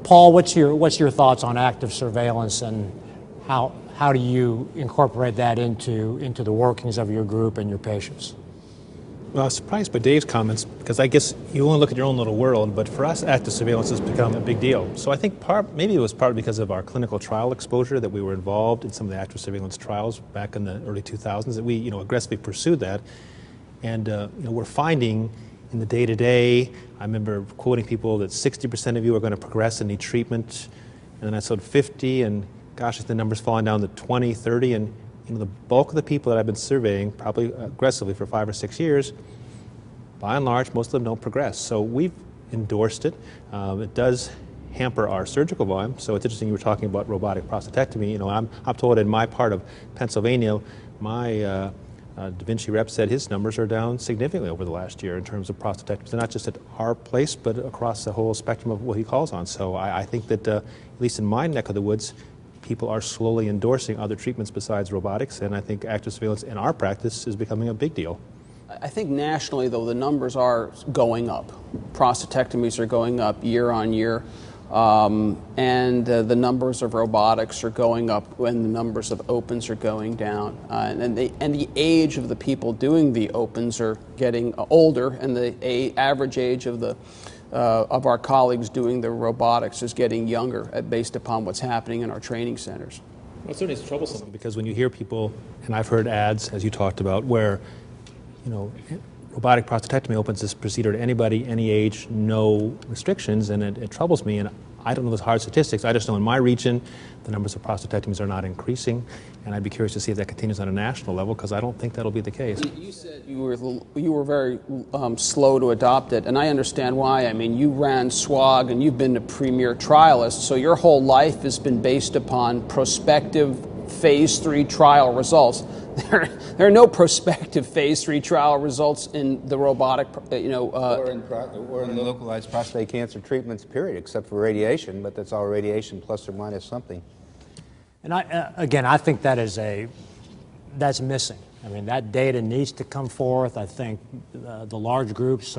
Paul, what's your thoughts on active surveillance, and how do you incorporate that into the workings of your group and your patients? Well, I was surprised by Dave's comments, because I guess you only look at your own little world, but for us, active surveillance has become a big deal. So I think maybe it was partly because of our clinical trial exposure, that we were involved in some of the active surveillance trials back in the early 2000s, that we aggressively pursued that. And we're finding in the day-to-day, I remember quoting people that 60% of you are going to progress and need treatment, and then I said 50, and gosh, the number's falling down to 20, 30, and the bulk of the people that I've been surveying, probably aggressively for 5 or 6 years, by and large, most of them don't progress. So we've endorsed it. It does hamper our surgical volume. So it's interesting you were talking about robotic prostatectomy. I'm told in my part of Pennsylvania, my Da Vinci rep said his numbers are down significantly over the last year in terms of prostatectomies, not just at our place, but across the whole spectrum of what he calls on. So I think that, at least in my neck of the woods, people are slowly endorsing other treatments besides robotics, and I think active surveillance in our practice is becoming a big deal. I think nationally, though, the numbers are going up. Prostatectomies are going up year on year, and the numbers of robotics are going up when the numbers of opens are going down. And the age of the people doing the opens are getting older, and the average age of our colleagues doing the robotics is getting younger based upon what's happening in our training centers. Well, it certainly is troublesome, because when you hear people, and I've heard ads, as you talked about, where robotic prostatectomy opens this procedure to anybody, any age, no restrictions, and it troubles me. And I don't know those hard statistics. I just know in my region, the numbers of prostatectomies are not increasing, and I'd be curious to see if that continues on a national level, because I don't think that'll be the case. You said you were very slow to adopt it, and I understand why. I mean, you ran SWOG, and you've been a premier trialist, so your whole life has been based upon prospective phase 3 trial results. There are no prospective phase 3 trial results in the robotic, or in the localized prostate cancer treatments, period, except for radiation, but that's all radiation plus or minus something. And I think that's missing. I mean, that data needs to come forth. I think the large groups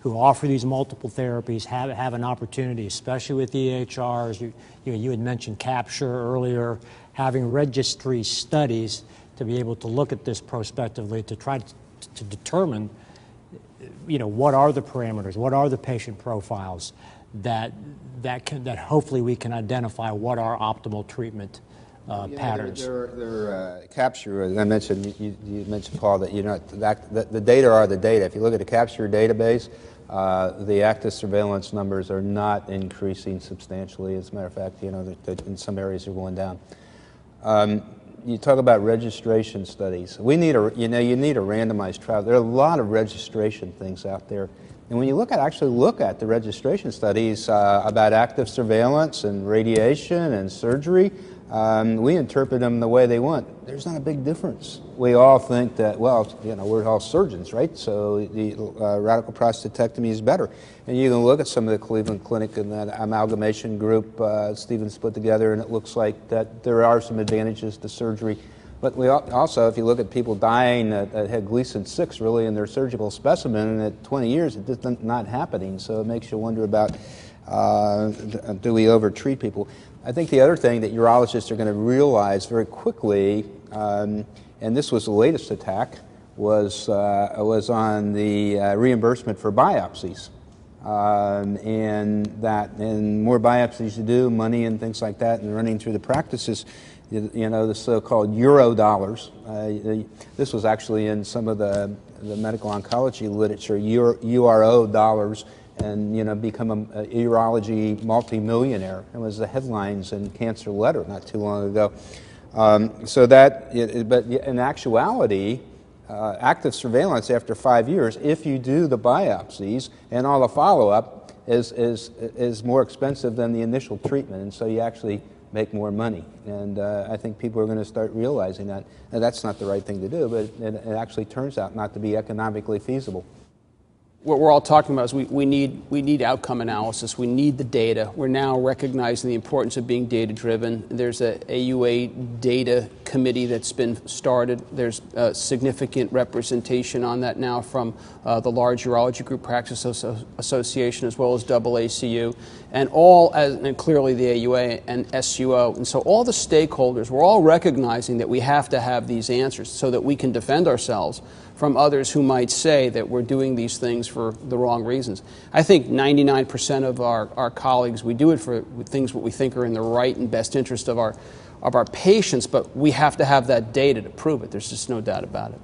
who offer these multiple therapies have an opportunity, especially with EHRs. You had mentioned Capture earlier, having registry studies to be able to look at this prospectively, to try to determine, what are the parameters, what are the patient profiles that hopefully we can identify what are optimal treatment patterns. Capture, as I mentioned, you mentioned, Paul, that the data are the data. If you look at the Capture database, the active surveillance numbers are not increasing substantially. As a matter of fact, in some areas they're going down. You talk about registration studies. We need you need a randomized trial. There are a lot of registration things out there, and when you actually look at the registration studies about active surveillance and radiation and surgery, we interpret them the way they want. There's not a big difference. We all think that, well, we're all surgeons, right? So the radical prostatectomy is better. And you can look at some of the Cleveland Clinic and that amalgamation group Stevens put together, and it looks like that there are some advantages to surgery. But we also, if you look at people dying that had Gleason 6 really in their surgical specimen, and at 20 years it just not happening. So it makes you wonder about, do we over-treat people? I think the other thing that urologists are going to realize very quickly, and this was the latest attack, was on the reimbursement for biopsies, and more biopsies you do, money and things like that, and running through the practices, the so-called Euro dollars. This was actually in some of the medical oncology literature, URO dollars. And become a urology multimillionaire. It was the headlines in Cancer Letter not too long ago. But in actuality, active surveillance after 5 years, if you do the biopsies and all the follow-up, is more expensive than the initial treatment, and so you actually make more money. And I think people are going to start realizing that. Now, that's not the right thing to do, but it actually turns out not to be economically feasible. What we're all talking about is we need outcome analysis. We need the data. We're now recognizing the importance of being data-driven. There's a AUA data committee that's been started. There's significant representation on that now from the large urology group practice association as well as AACU, and and clearly the AUA and SUO. And so all the stakeholders, we're all recognizing that we have to have these answers so that we can defend ourselves from others who might say that we're doing these things for the wrong reasons. I think 99% of our colleagues, we do it for things what we think are in the right and best interest of our patients, but we have to have that data to prove it. There's just no doubt about it.